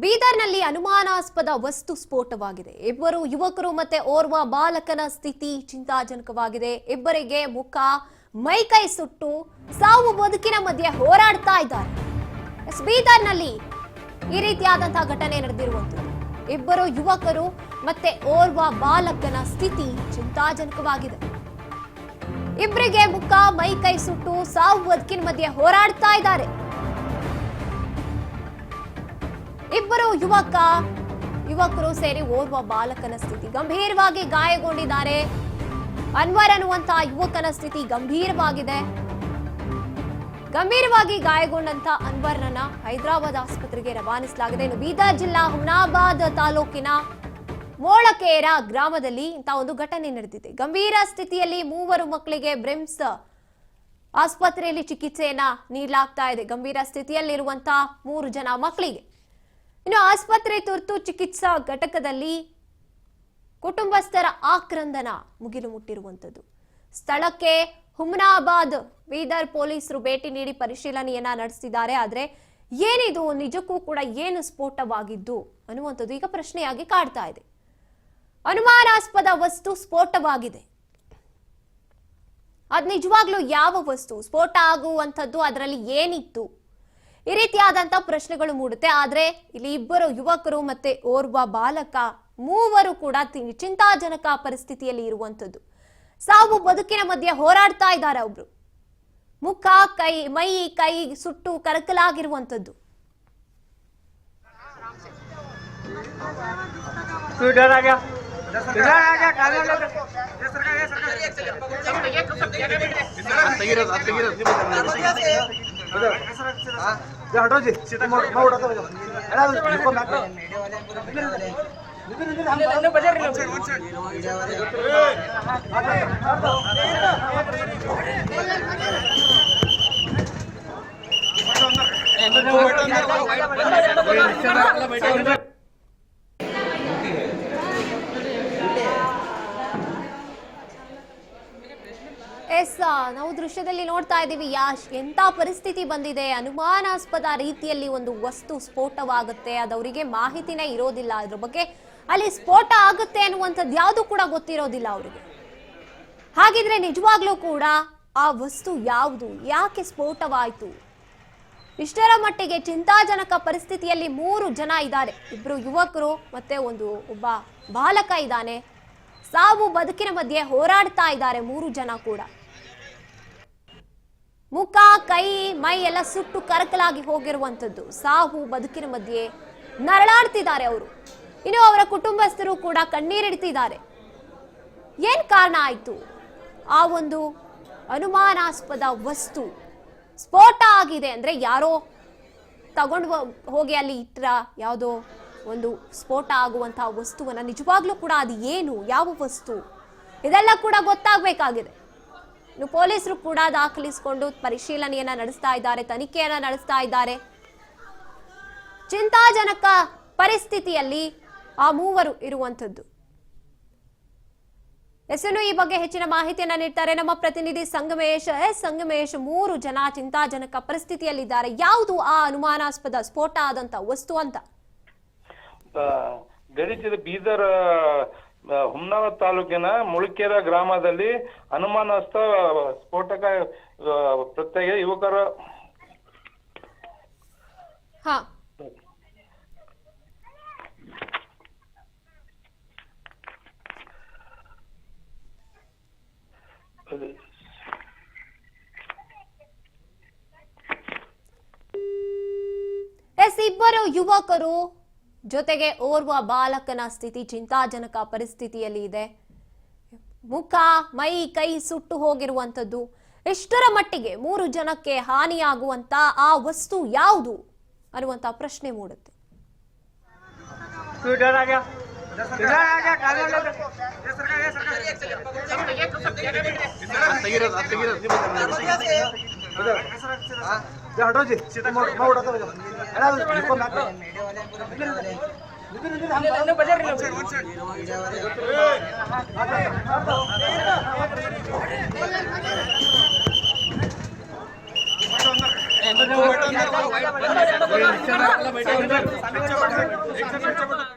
ಬೀದರ್ನಲ್ಲಿ ಅನುಮಾನಾಸ್ಪದ ವಸ್ತು ಸ್ಫೋಟವಾಗಿದೆ. ಇಬ್ಬರು ಯುವಕರು ಮತ್ತೆ ಓರ್ವ ಬಾಲಕನ ಸ್ಥಿತಿ ಚಿಂತಾಜನಕವಾಗಿದೆ. ಇಬ್ಬರಿಗೆ ಮುಖ ಮೈಕೈ ಸುಟ್ಟು ಸಾವು ಬದುಕಿನ ಮಧ್ಯೆ ಹೋರಾಡ್ತಾ ಇದ್ದಾರೆ. ಬೀದರ್ನಲ್ಲಿ ಈ ರೀತಿಯಾದಂತಹ ಘಟನೆ ನಡೆದಿರುವಂತದ್ದು. ಇಬ್ಬರು ಯುವಕರು ಮತ್ತೆ ಓರ್ವ ಬಾಲಕನ ಸ್ಥಿತಿ ಚಿಂತಾಜನಕವಾಗಿದೆ. ಇಬ್ಬರಿಗೆ ಮುಖ ಮೈಕೈ ಸುಟ್ಟು ಸಾವು ಬದುಕಿನ ಮಧ್ಯೆ ಹೋರಾಡ್ತಾ ಇದ್ದಾರೆ. ಇಬ್ಬರು ಯುವಕರು ಸೇರಿ ಓರ್ವ ಬಾಲಕನ ಸ್ಥಿತಿ ಗಂಭೀರವಾಗಿ ಗಾಯಗೊಂಡಿದ್ದಾರೆ. ಅನ್ವರ್ ಅನ್ನುವಂತಹ ಯುವಕನ ಸ್ಥಿತಿ ಗಂಭೀರವಾಗಿದೆ. ಗಂಭೀರವಾಗಿ ಗಾಯಗೊಂಡಂತ ಅನ್ವರ್ನನ್ನ ಹೈದರಾಬಾದ್ ಆಸ್ಪತ್ರೆಗೆ ರವಾನಿಸಲಾಗಿದೆ. ಇನ್ನು ಬೀದರ್ ಜಿಲ್ಲಾ ಹುಮನಾಬಾದ್ ತಾಲೂಕಿನ ಮೋಳಕೇರ ಗ್ರಾಮದಲ್ಲಿ ಇಂತಹ ಒಂದು ಘಟನೆ ನಡೆದಿದೆ. ಗಂಭೀರ ಸ್ಥಿತಿಯಲ್ಲಿ ಮೂವರು ಮಕ್ಕಳಿಗೆ ಬ್ರಿಮ್ಸ್ ಆಸ್ಪತ್ರೆಯಲ್ಲಿ ಚಿಕಿತ್ಸೆಯನ್ನ ನೀಡಲಾಗ್ತಾ ಇದೆ. ಗಂಭೀರ ಸ್ಥಿತಿಯಲ್ಲಿರುವಂತಹ 3 ಜನ ಮಕ್ಕಳಿಗೆ ಇನ್ನು ಆಸ್ಪತ್ರೆ ತುರ್ತು ಚಿಕಿತ್ಸಾ ಘಟಕದಲ್ಲಿ ಕುಟುಂಬಸ್ಥರ ಆಕ್ರಂದನ ಮುಗಿಲು ಮುಟ್ಟಿರುವಂತದ್ದು. ಸ್ಥಳಕ್ಕೆ ಹುಮನಾಬಾದ್ ಬೀದರ್ ಪೊಲೀಸರು ಭೇಟಿ ನೀಡಿ ಪರಿಶೀಲನೆಯನ್ನ ನಡೆಸಿದ್ದಾರೆ. ಆದ್ರೆ ಏನಿದು, ನಿಜಕ್ಕೂ ಕೂಡ ಏನು ಸ್ಫೋಟವಾಗಿದ್ದು ಅನ್ನುವಂಥದ್ದು ಈಗ ಪ್ರಶ್ನೆಯಾಗಿ ಕಾಡ್ತಾ ಇದೆ. ಅನುಮಾನಾಸ್ಪದ ವಸ್ತು ಸ್ಫೋಟವಾಗಿದೆ. ಅದ್ ನಿಜವಾಗ್ಲೂ ಯಾವ ವಸ್ತು ಸ್ಫೋಟ ಆಗುವಂಥದ್ದು, ಅದರಲ್ಲಿ ಏನಿತ್ತು, ಈ ರೀತಿಯಾದಂತಹ ಪ್ರಶ್ನೆಗಳು ಮೂಡುತ್ತೆ. ಆದ್ರೆ ಇಲ್ಲಿ ಇಬ್ಬರು ಯುವಕರು ಮತ್ತೆ ಓರ್ವ ಬಾಲಕ ಮೂವರು ಕೂಡ ಚಿಂತಾಜನಕ ಪರಿಸ್ಥಿತಿಯಲ್ಲಿ ಇರುವಂತದ್ದು. ಸಾವು ಬದುಕಿನ ಮಧ್ಯೆ ಹೋರಾಡ್ತಾ ಇದ್ದಾರೆ. ಒಬ್ರು ಮುಖ ಮೈ ಕೈ ಸುಟ್ಟು ಕರಕಲಾಗಿರುವಂತದ್ದು. हटो जी मैं उठाता हूं ನಾವು ದೃಶ್ಯದಲ್ಲಿ ನೋಡ್ತಾ ಇದ್ದೀವಿ ಎಂತ ಪರಿಸ್ಥಿತಿ ಬಂದಿದೆ. ಅನುಮಾನಾಸ್ಪದ ರೀತಿಯಲ್ಲಿ ಒಂದು ವಸ್ತು ಸ್ಫೋಟವಾಗುತ್ತೆ, ಅದವರಿಗೆ ಮಾಹಿತಿನೇ ಇರೋದಿಲ್ಲ. ಅದ್ರ ಬಗ್ಗೆ ಅಲ್ಲಿ ಸ್ಫೋಟ ಆಗುತ್ತೆ ಅನ್ನುವಂಥದ್ದು ಯಾವುದು ಕೂಡ ಗೊತ್ತಿರೋದಿಲ್ಲ ಅವರಿಗೆ. ಹಾಗಿದ್ರೆ ನಿಜವಾಗ್ಲೂ ಕೂಡ ಆ ವಸ್ತು ಯಾವುದು, ಯಾಕೆ ಸ್ಫೋಟವಾಯಿತು? ಇಷ್ಟರ ಮಟ್ಟಿಗೆ ಚಿಂತಾಜನಕ ಪರಿಸ್ಥಿತಿಯಲ್ಲಿ 3 ಜನ ಇದ್ದಾರೆ. ಇಬ್ರು ಯುವಕರು ಮತ್ತೆ ಒಬ್ಬ ಬಾಲಕ ಇದ್ದಾನೆ. ಸಾವು ಬದುಕಿನ ಮಧ್ಯೆ ಹೋರಾಡ್ತಾ ಇದ್ದಾರೆ 3 ಜನ ಕೂಡ. ಮುಖ ಕೈ ಮೈ ಎಲ್ಲ ಸುಟ್ಟು ಕರಕಲಾಗಿ ಹೋಗಿರುವಂತದ್ದು. ಸಾವು ಬದುಕಿನ ಮಧ್ಯೆ ನರಳಾಡ್ತಿದ್ದಾರೆ ಅವರು. ಇನ್ನು ಅವರ ಕುಟುಂಬಸ್ಥರು ಕೂಡ ಕಣ್ಣೀರಿಡ್ತಿದ್ದಾರೆ. ಏನ್ ಕಾರಣ ಆಯ್ತು? ಆ ಒಂದು ಅನುಮಾನಾಸ್ಪದ ವಸ್ತು ಸ್ಫೋಟ ಆಗಿದೆ ಅಂದ್ರೆ ಯಾರೋ ತಗೊಂಡು ಹೋಗಿ ಅಲ್ಲಿ ಇಟ್ರ ಯಾವುದೋ ಒಂದು ಸ್ಫೋಟ ಆಗುವಂತಹ ವಸ್ತುವನ್ನ ನಿಜವಾಗ್ಲೂ ಕೂಡ ಅದು ಏನು, ಯಾವ ವಸ್ತು, ಇದೆಲ್ಲ ಕೂಡ ಗೊತ್ತಾಗಬೇಕಾಗಿದೆ. ಇನ್ನು ಪೊಲೀಸರು ಕೂಡ ದಾಖಲಿಸಿಕೊಂಡು ಪರಿಶೀಲನೆಯನ್ನ ನಡೆಸ್ತಾ ಇದ್ದಾರೆ, ತನಿಖೆಯನ್ನ ನಡೆಸ್ತಾ ಇದ್ದಾರೆ. ಚಿಂತಾಜನಕ ಪರಿಸ್ಥಿತಿಯಲ್ಲಿ ಆ ಮೂವರು ಇರುವಂತದ್ದು. ಇನ್ನು ಈ ಬಗ್ಗೆ ಹೆಚ್ಚಿನ ಮಾಹಿತಿಯನ್ನ ನೀಡ್ತಾರೆ ನಮ್ಮ ಪ್ರತಿನಿಧಿ ಸಂಗಮೇಶ್. ಸಂಗಮೇಶ್, 3 ಜನ ಚಿಂತಾಜನಕ ಪರಿಸ್ಥಿತಿಯಲ್ಲಿದ್ದಾರೆ. ಯಾವುದು ಆ ಅನುಮಾನಾಸ್ಪದ ಸ್ಫೋಟ ಆದಂತ ವಸ್ತು ಅಂತ? ಗಡಿಚಿದ ಬೀದರ್ ಹುಮನಾಬಾದ್ ತಾಲೂಕಿನ ಮುಳಕೇರ ಗ್ರಾಮದಲ್ಲಿ ಅನುಮಾನಾಸ್ಪದ ಸ್ಫೋಟಕ ಪ್ರತ್ಯಯ ಯುವಕರ ಇಬ್ಬರು ಯುವಕರು ಜೊತೆಗೆ ಓರ್ವ ಬಾಲಕನ ಸ್ಥಿತಿ ಚಿಂತಾಜನಕ ಪರಿಸ್ಥಿತಿಯಲ್ಲಿ ಇದೆ. ಮುಖ ಮೈ ಕೈ ಸುಟ್ಟು ಹೋಗಿರುವಂತದ್ದು. ಎಷ್ಟರ ಮಟ್ಟಿಗೆ 3 ಜನಕ್ಕೆ ಹಾನಿಯಾಗುವಂತ ಆ ವಸ್ತು ಯಾವುದು ಅನ್ನುವಂತ ಪ್ರಶ್ನೆ ಮೂಡುತ್ತೆ. हटो जी मैं उठाता हूं रिक्षा